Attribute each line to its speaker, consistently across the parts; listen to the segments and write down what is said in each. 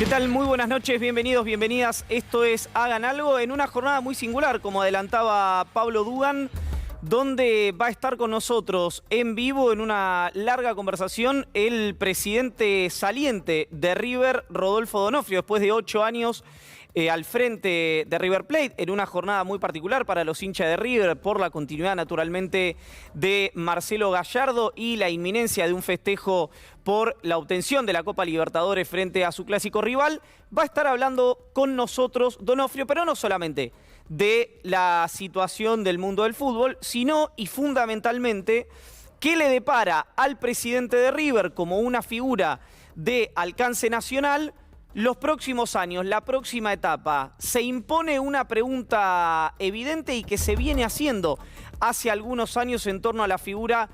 Speaker 1: ¿Qué tal? Muy buenas noches, bienvenidos, bienvenidas. Esto es Hagan Algo en una jornada muy singular, como adelantaba Pablo Dugan, donde va a estar con nosotros en vivo en una larga conversación el presidente saliente de River, Rodolfo D'Onofrio, después de 8 años al frente de River Plate, en una jornada muy particular para los hinchas de River, por la continuidad naturalmente de Marcelo Gallardo y la inminencia de un festejo por la obtención de la Copa Libertadores frente a su clásico rival. Va a estar hablando con nosotros D'Onofrio, pero no solamente de la situación del mundo del fútbol, sino y fundamentalmente qué le depara al presidente de River como una figura de alcance nacional los próximos años, la próxima etapa. Se impone una pregunta evidente y que se viene haciendo hace algunos años en torno a la figura.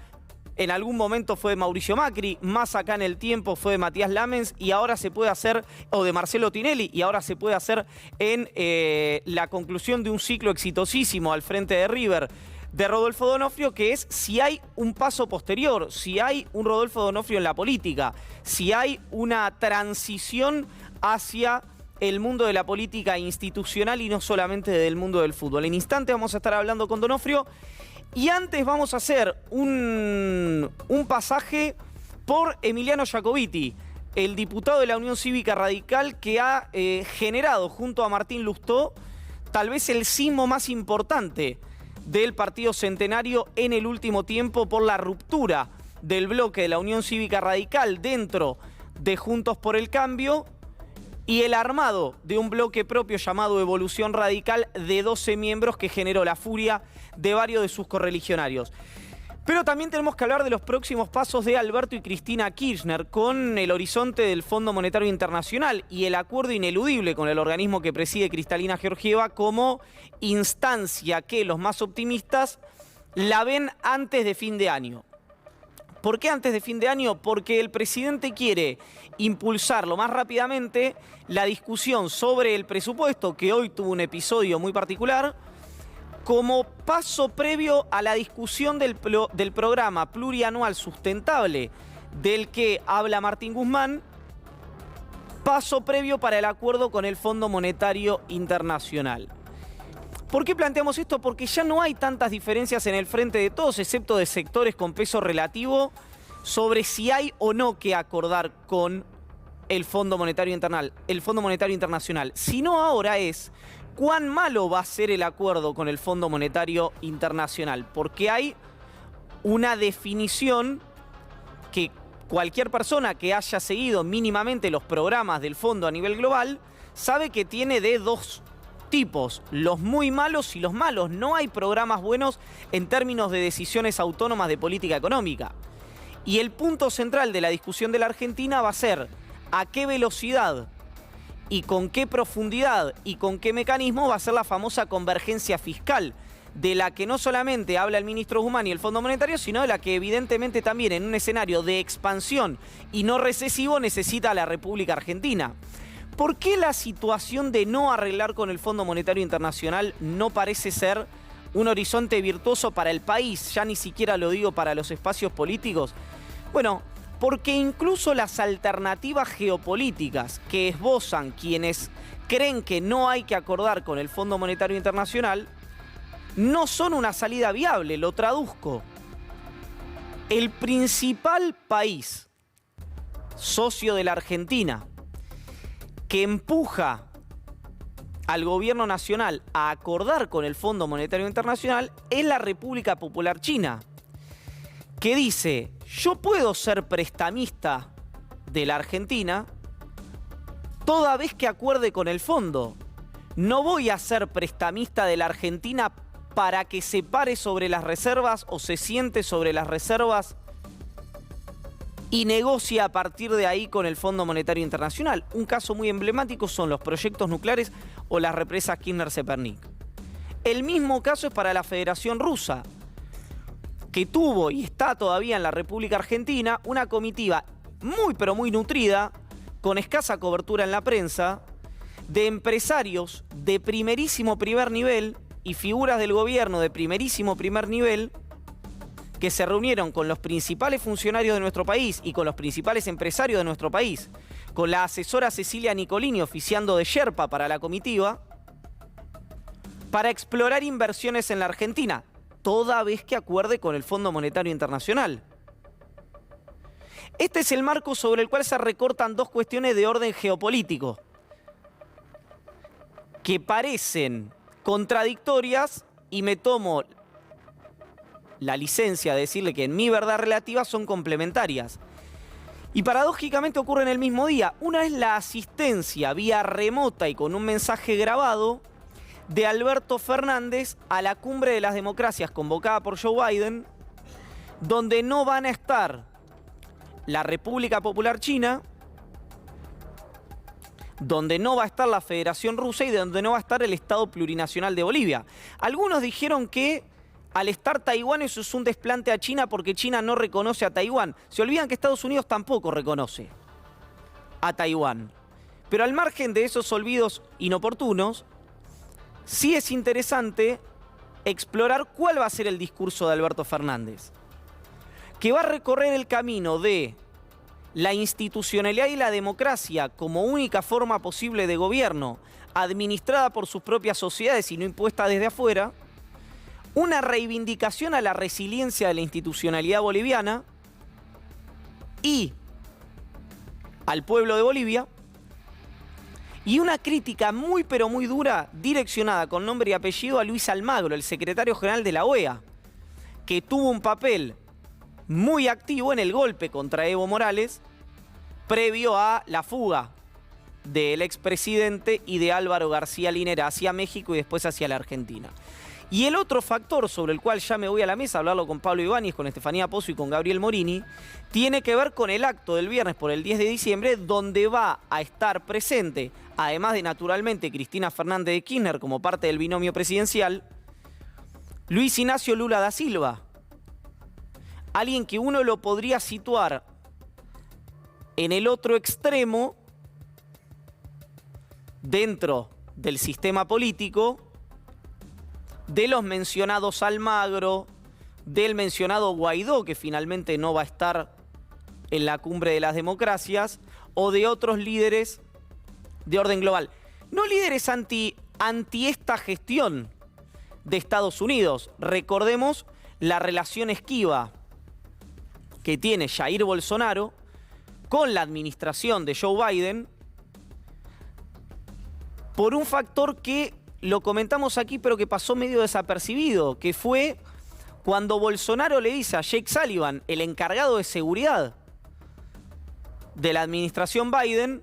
Speaker 1: En algún momento fue de Mauricio Macri, más acá en el tiempo fue de Matías Lammens y ahora se puede hacer, o de Marcelo Tinelli, y ahora se puede hacer en la conclusión de un ciclo exitosísimo al frente de River, de Rodolfo D'Onofrio, que es si hay un paso posterior, si hay un Rodolfo D'Onofrio en la política, si hay una transición hacia el mundo de la política institucional y no solamente del mundo del fútbol. En instante vamos a estar hablando con D'Onofrio. Y antes vamos a hacer un pasaje por Emiliano Jacobiti, el diputado de la Unión Cívica Radical que ha generado junto a Martín Lustó tal vez el sismo más importante del Partido Centenario en el último tiempo por la ruptura del bloque de la Unión Cívica Radical dentro de Juntos por el Cambio y el armado de un bloque propio llamado Evolución Radical de 12 miembros que generó la furia de varios de sus correligionarios. Pero también tenemos que hablar de los próximos pasos de Alberto y Cristina Kirchner con el horizonte del Fondo Monetario Internacional y el acuerdo ineludible con el organismo que preside Cristalina Georgieva como instancia que los más optimistas la ven antes de fin de año. ¿Por qué antes de fin de año? Porque el presidente quiere impulsar lo más rápidamente la discusión sobre el presupuesto, que hoy tuvo un episodio muy particular, como paso previo a la discusión del programa plurianual sustentable del que habla Martín Guzmán, paso previo para el acuerdo con el Fondo Monetario Internacional. ¿Por qué planteamos esto? Porque ya no hay tantas diferencias en el frente de todos, excepto de sectores con peso relativo, sobre si hay o no que acordar con el Fondo Monetario Internacional. Sino ahora es cuán malo va a ser el acuerdo con el Fondo Monetario Internacional, porque hay una definición que cualquier persona que haya seguido mínimamente los programas del fondo a nivel global sabe que tiene de dos tipos, los muy malos y los malos. No hay programas buenos en términos de decisiones autónomas de política económica. Y el punto central de la discusión de la Argentina va a ser a qué velocidad y con qué profundidad y con qué mecanismo va a ser la famosa convergencia fiscal, de la que no solamente habla el ministro Guzmán y el Fondo Monetario, sino de la que evidentemente también en un escenario de expansión y no recesivo necesita la República Argentina. ¿Por qué la situación de no arreglar con el Fondo Monetario Internacional no parece ser un horizonte virtuoso para el país? Ya ni siquiera lo digo para los espacios políticos. Bueno, porque incluso las alternativas geopolíticas que esbozan quienes creen que no hay que acordar con el Fondo Monetario Internacional no son una salida viable. Lo traduzco. El principal país socio de la Argentina que empuja al gobierno nacional a acordar con el Fondo Monetario Internacional es la República Popular China, que dice: yo puedo ser prestamista de la Argentina toda vez que acuerde con el fondo. No voy a ser prestamista de la Argentina para que se pare sobre las reservas o se siente sobre las reservas y negocia a partir de ahí con el Fondo Monetario Internacional. Un caso muy emblemático son los proyectos nucleares o las represas Kirchner-Zepernik. El mismo caso es para la Federación Rusa, que tuvo y está todavía en la República Argentina una comitiva muy pero muy nutrida, con escasa cobertura en la prensa, de empresarios de primerísimo primer nivel y figuras del gobierno de primerísimo primer nivel que se reunieron con los principales funcionarios de nuestro país y con los principales empresarios de nuestro país, con la asesora Cecilia Nicolini oficiando de yerpa para la comitiva, para explorar inversiones en la Argentina, toda vez que acuerde con el Fondo Monetario Internacional. Este es el marco sobre el cual se recortan dos cuestiones de orden geopolítico, que parecen contradictorias, y me tomo la licencia de decirle que en mi verdad relativa son complementarias. Y paradójicamente ocurre en el mismo día. Una es la asistencia vía remota y con un mensaje grabado de Alberto Fernández a la Cumbre de las Democracias convocada por Joe Biden, donde no van a estar la República Popular China, donde no va a estar la Federación Rusa y donde no va a estar el Estado Plurinacional de Bolivia. Algunos dijeron que al estar Taiwán eso es un desplante a China porque China no reconoce a Taiwán. Se olvidan que Estados Unidos tampoco reconoce a Taiwán. Pero al margen de esos olvidos inoportunos, sí es interesante explorar cuál va a ser el discurso de Alberto Fernández, que va a recorrer el camino de la institucionalidad y la democracia como única forma posible de gobierno, administrada por sus propias sociedades y no impuesta desde afuera, una reivindicación a la resiliencia de la institucionalidad boliviana y al pueblo de Bolivia, y una crítica muy pero muy dura direccionada con nombre y apellido a Luis Almagro, el secretario general de la OEA, que tuvo un papel muy activo en el golpe contra Evo Morales previo a la fuga del expresidente y de Álvaro García Linera hacia México y después hacia la Argentina. Y el otro factor sobre el cual ya me voy a la mesa a hablarlo con Pablo Ibáñez, con Estefanía Pozo y con Gabriel Morini, tiene que ver con el acto del viernes por el 10 de diciembre, donde va a estar presente, además de naturalmente Cristina Fernández de Kirchner como parte del binomio presidencial, Luis Ignacio Lula da Silva. Alguien que uno lo podría situar en el otro extremo dentro del sistema político de los mencionados Almagro, del mencionado Guaidó, que finalmente no va a estar en la Cumbre de las Democracias, o de otros líderes de orden global. No líderes anti esta gestión de Estados Unidos. Recordemos la relación esquiva que tiene Jair Bolsonaro con la administración de Joe Biden por un factor que lo comentamos aquí pero que pasó medio desapercibido, que fue cuando Bolsonaro le dice a Jake Sullivan, el encargado de seguridad de la administración Biden,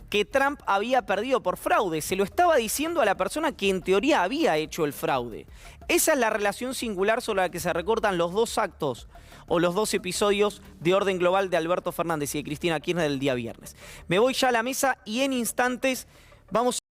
Speaker 1: que Trump había perdido por fraude. Se lo estaba diciendo a la persona que en teoría había hecho el fraude. Esa es la relación singular sobre la que se recortan los dos actos o los dos episodios de orden global de Alberto Fernández y de Cristina Kirchner del día viernes. Me voy ya a la mesa y en instantes vamos